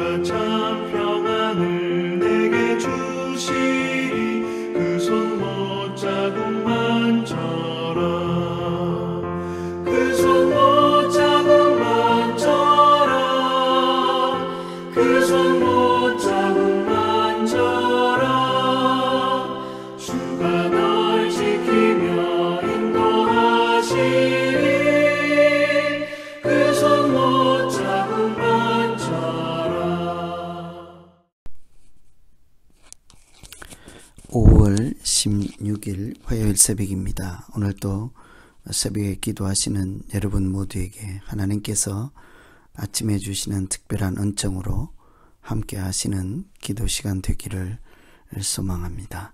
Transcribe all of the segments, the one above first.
주가 참 평안을 내게 주시리. 그 손 못자국만 져라. 그 손 못자국만 져라. 그 손 못자국만 져라. 주가 널 지키며 인도하시리. 그 손 못자국만 져라. 5월 16일 화요일 새벽입니다. 오늘도 새벽에 기도하시는 여러분 모두에게 하나님께서 아침에 주시는 특별한 은총으로 함께 하시는 기도 시간 되기를 소망합니다.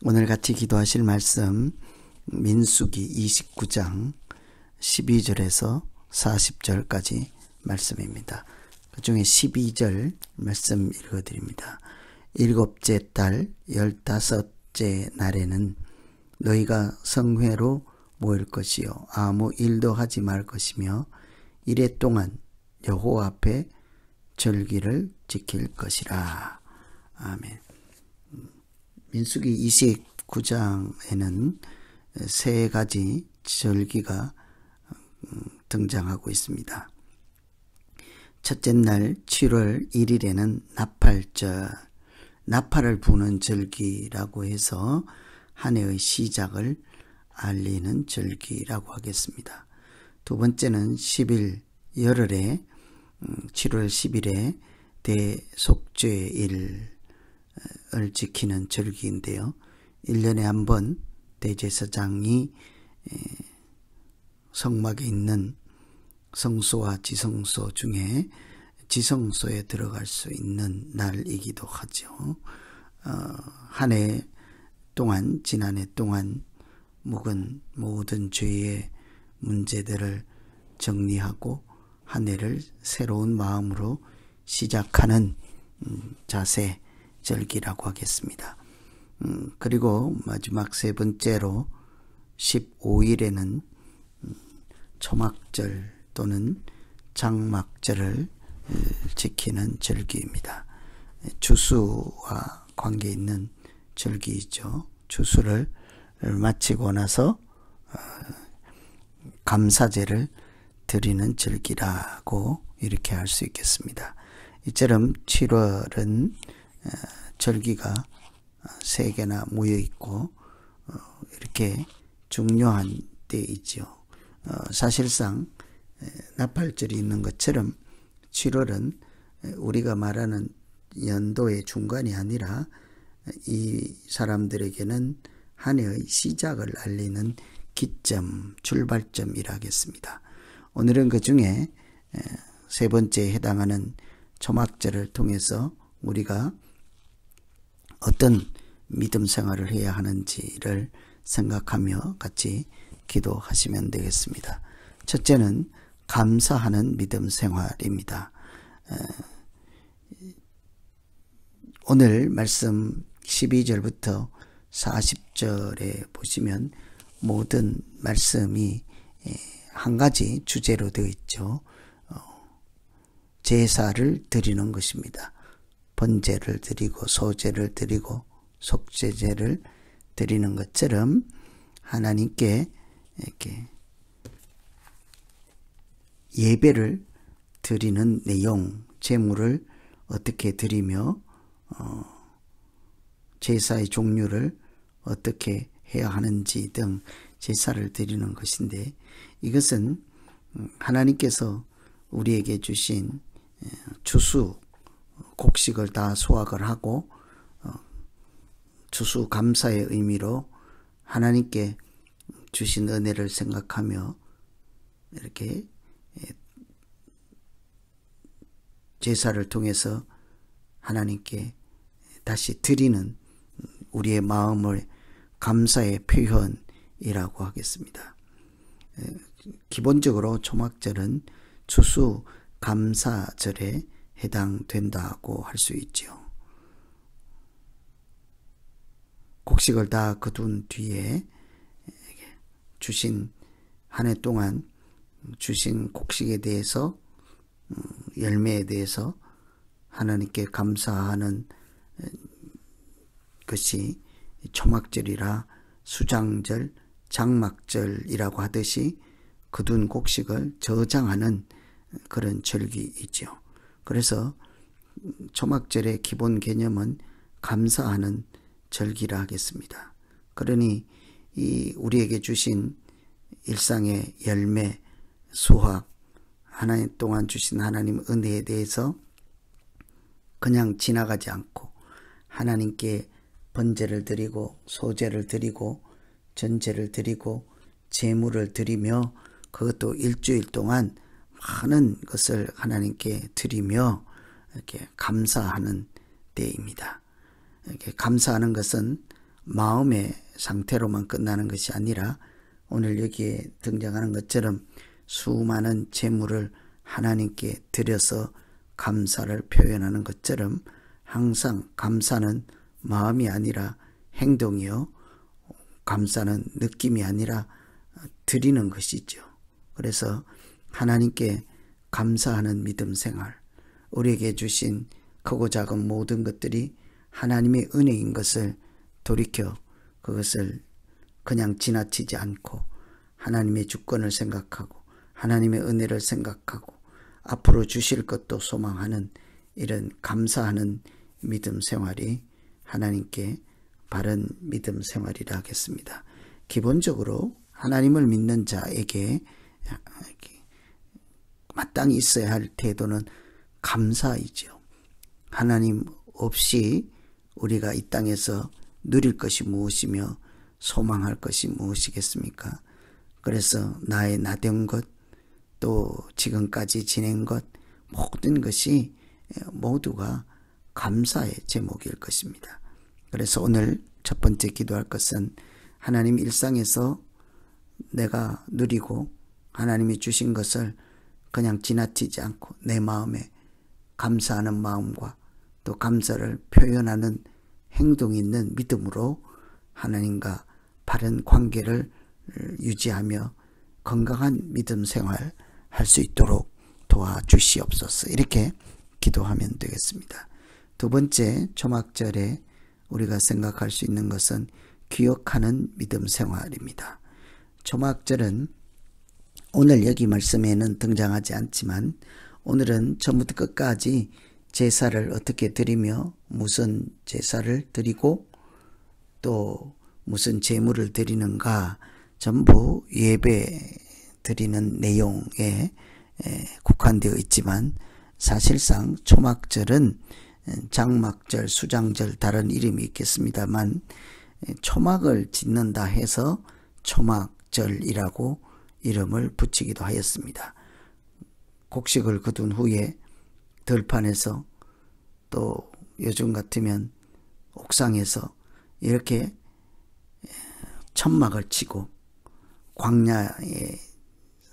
오늘 같이 기도하실 말씀 민수기 29장 12절에서 40절까지 말씀입니다. 그 중에 12절 말씀 읽어드립니다. 일곱째 달 15째 날에는 너희가 성회로 모일 것이요 아무 일도 하지 말 것이며 이래 동안 여호와 앞에 절기를 지킬 것이라. 아멘. 민수기 29장에는 세 가지 절기가 등장하고 있습니다. 첫째 날 7월 1일에는 나팔절, 나팔을 부는 절기라고 해서 한 해의 시작을 알리는 절기라고 하겠습니다. 두 번째는 10일 열흘에 7월 10일에 대속죄일을 지키는 절기인데요. 1년에 한 번 대제사장이 성막에 있는 성소와 지성소 중에 지성소에 들어갈 수 있는 날이기도 하죠. 한 해 동안, 지난해 동안 묵은 모든 죄의 문제들을 정리하고 한 해를 새로운 마음으로 시작하는 자세 절기라고 하겠습니다. 그리고 마지막 세 번째로 15일에는 초막절 또는 장막절을 지키는 절기입니다. 주수와 관계 있는 절기이죠. 주수를 마치고 나서 감사제를 드리는 절기라고 이렇게 할 수 있겠습니다. 이처럼 7월은 절기가 3개나 모여 있고 이렇게 중요한 때이죠. 사실상 나팔절이 있는 것처럼 7월은 우리가 말하는 연도의 중간이 아니라 이 사람들에게는 한 해의 시작을 알리는 기점, 출발점이라 하겠습니다. 오늘은 그 중에 세 번째에 해당하는 초막절을 통해서 우리가 어떤 믿음 생활을 해야 하는지를 생각하며 같이 기도하시면 되겠습니다. 첫째는 감사하는 믿음 생활입니다. 오늘 말씀 12절부터 40절에 보시면 모든 말씀이 한 가지 주제로 되어 있죠. 제사를 드리는 것입니다. 번제를 드리고 소제를 드리고 속죄제를 드리는 것처럼 하나님께 이렇게 예배를 드리는 내용, 제물을 어떻게 드리며 제사의 종류를 어떻게 해야 하는지 등 제사를 드리는 것인데, 이것은 하나님께서 우리에게 주신 추수 곡식을 다 수확을 하고 추수 감사의 의미로 하나님께 주신 은혜를 생각하며 이렇게 제사를 통해서 하나님께 다시 드리는 우리의 마음을 감사의 표현이라고 하겠습니다. 기본적으로 초막절은 추수 감사절에 해당된다고 할 수 있죠. 곡식을 다 거둔 뒤에 주신 한 해 동안 주신 곡식에 대해서 열매에 대해서 하나님께 감사하는 것이 초막절이라 수장절, 장막절이라고 하듯이 거둔 곡식을 저장하는 그런 절기이죠. 그래서 초막절의 기본 개념은 감사하는 절기라 하겠습니다. 그러니 이 우리에게 주신 일상의 열매, 수확, 하나님 동안 주신 하나님 은혜에 대해서 그냥 지나가지 않고 하나님께 번제를 드리고 소제를 드리고 전제를 드리고 제물을 드리며 그것도 일주일 동안 많은 것을 하나님께 드리며 이렇게 감사하는 때입니다. 이렇게 감사하는 것은 마음의 상태로만 끝나는 것이 아니라 오늘 여기에 등장하는 것처럼 수많은 제물을 하나님께 드려서 감사를 표현하는 것처럼 항상 감사는 마음이 아니라 행동이요, 감사는 느낌이 아니라 드리는 것이죠. 그래서 하나님께 감사하는 믿음 생활, 우리에게 주신 크고 작은 모든 것들이 하나님의 은혜인 것을 돌이켜 그것을 그냥 지나치지 않고 하나님의 주권을 생각하고 하나님의 은혜를 생각하고 앞으로 주실 것도 소망하는 이런 감사하는 믿음 생활이 하나님께 바른 믿음 생활이라 하겠습니다. 기본적으로 하나님을 믿는 자에게 마땅히 있어야 할 태도는 감사이죠. 하나님 없이 우리가 이 땅에서 누릴 것이 무엇이며 소망할 것이 무엇이겠습니까? 그래서 나의 나된 것, 또 지금까지 지낸 것, 모든 것이 모두가 감사의 제목일 것입니다. 그래서 오늘 첫 번째 기도할 것은 하나님 일상에서 내가 누리고 하나님이 주신 것을 그냥 지나치지 않고 내 마음에 감사하는 마음과 또 감사를 표현하는 행동이 있는 믿음으로 하나님과 바른 관계를 유지하며 건강한 믿음 생활 할 수 있도록 도와주시옵소서. 이렇게 기도하면 되겠습니다. 두 번째, 초막절에 우리가 생각할 수 있는 것은 기억하는 믿음 생활입니다. 초막절은 오늘 여기 말씀에는 등장하지 않지만 오늘은 처음부터 끝까지 제사를 어떻게 드리며 무슨 제사를 드리고 또 무슨 제물을 드리는가 전부 예배 드리는 내용에 국한되어 있지만 사실상 초막절은 장막절, 수장절 다른 이름이 있겠습니다만 초막을 짓는다 해서 초막절이라고 이름을 붙이기도 하였습니다. 곡식을 거둔 후에 들판에서 또 요즘 같으면 옥상에서 이렇게 천막을 치고 광야의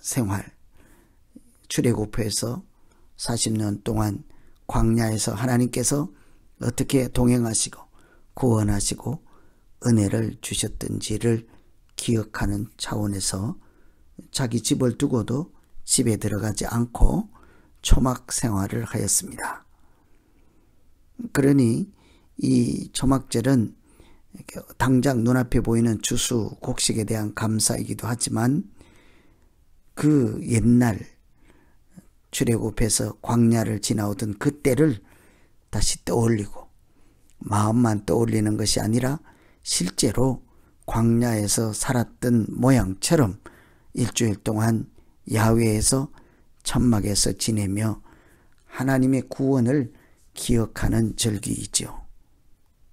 생활, 출애굽해서 40년 동안 광야에서 하나님께서 어떻게 동행하시고 구원하시고 은혜를 주셨던지를 기억하는 차원에서 자기 집을 두고도 집에 들어가지 않고 초막 생활을 하였습니다. 그러니 이 초막절은 당장 눈앞에 보이는 주수 곡식에 대한 감사이기도 하지만 그 옛날 출애굽해서 광야를 지나오던 그때를 다시 떠올리고 마음만 떠올리는 것이 아니라 실제로 광야에서 살았던 모양처럼 일주일 동안 야외에서 천막에서 지내며 하나님의 구원을 기억하는 절기이죠.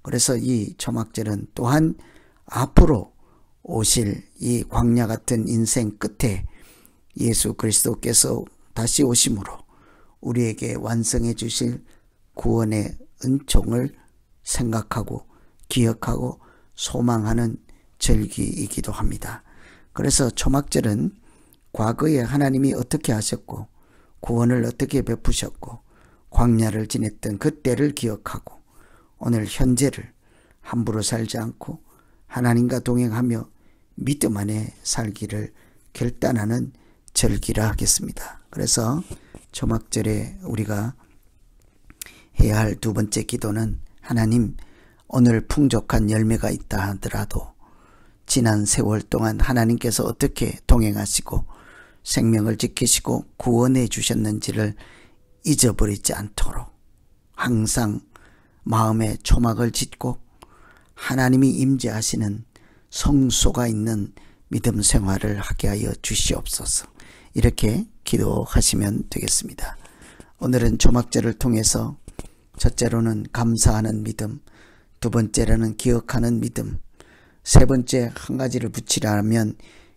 그래서 이 초막절은 또한 앞으로 오실 이 광야 같은 인생 끝에 예수 그리스도께서 다시 오심으로 우리에게 완성해 주실 구원의 은총을 생각하고 기억하고 소망하는 절기이기도 합니다. 그래서 초막절은 과거에 하나님이 어떻게 하셨고 구원을 어떻게 베푸셨고 광야를 지냈던 그때를 기억하고 오늘 현재를 함부로 살지 않고 하나님과 동행하며 믿음 안에 살기를 결단하는 절기라 하겠습니다. 그래서 초막절에 우리가 해야 할 두 번째 기도는 하나님, 오늘 풍족한 열매가 있다 하더라도 지난 세월 동안 하나님께서 어떻게 동행하시고 생명을 지키시고 구원해 주셨는지를 잊어버리지 않도록 항상 마음에 초막을 짓고 하나님이 임재하시는 성소가 있는 믿음 생활을 하게 하여 주시옵소서. 이렇게 기도하시면 되겠습니다. 오늘은 초막절을 통해서 첫째로는 감사하는 믿음, 두 번째로는 기억하는 믿음, 세 번째 한 가지를 붙이라면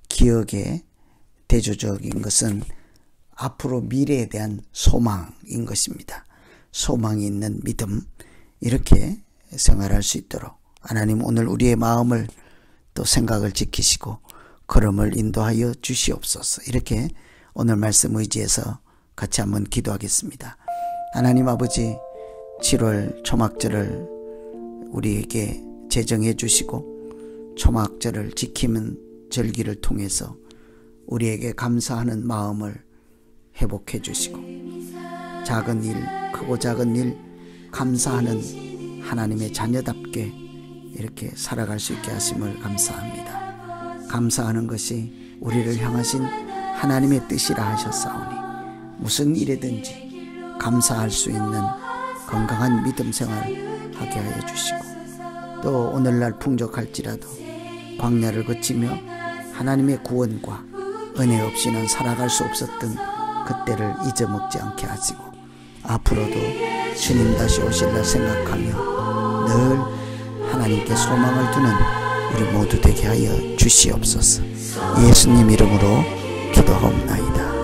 기억의 대조적인 것은 앞으로 미래에 대한 소망인 것입니다. 소망이 있는 믿음, 이렇게 생활할 수 있도록 하나님 오늘 우리의 마음을 또 생각을 지키시고 걸음을 인도하여 주시옵소서. 이렇게 오늘 말씀 의지해서 같이 한번 기도하겠습니다. 하나님 아버지, 7월 초막절을 우리에게 제정해 주시고 초막절을 지키는 절기를 통해서 우리에게 감사하는 마음을 회복해 주시고 작은 일, 크고 작은 일 감사하는 하나님의 자녀답게 이렇게 살아갈 수 있게 하심을 감사합니다. 감사하는 것이 우리를 향하신 하나님의 뜻이라 하셨사오니 무슨 일이든지 감사할 수 있는 건강한 믿음 생활 하게 하여 주시고 또 오늘날 풍족할지라도 광야를 거치며 하나님의 구원과 은혜 없이는 살아갈 수 없었던 그때를 잊어먹지 않게 하시고 앞으로도 주님 다시 오실라 생각하며 늘 하나님께 소망을 두는 우리 모두 되게 하여 주시옵소서. 예수님 이름으로 기도하옵나이다.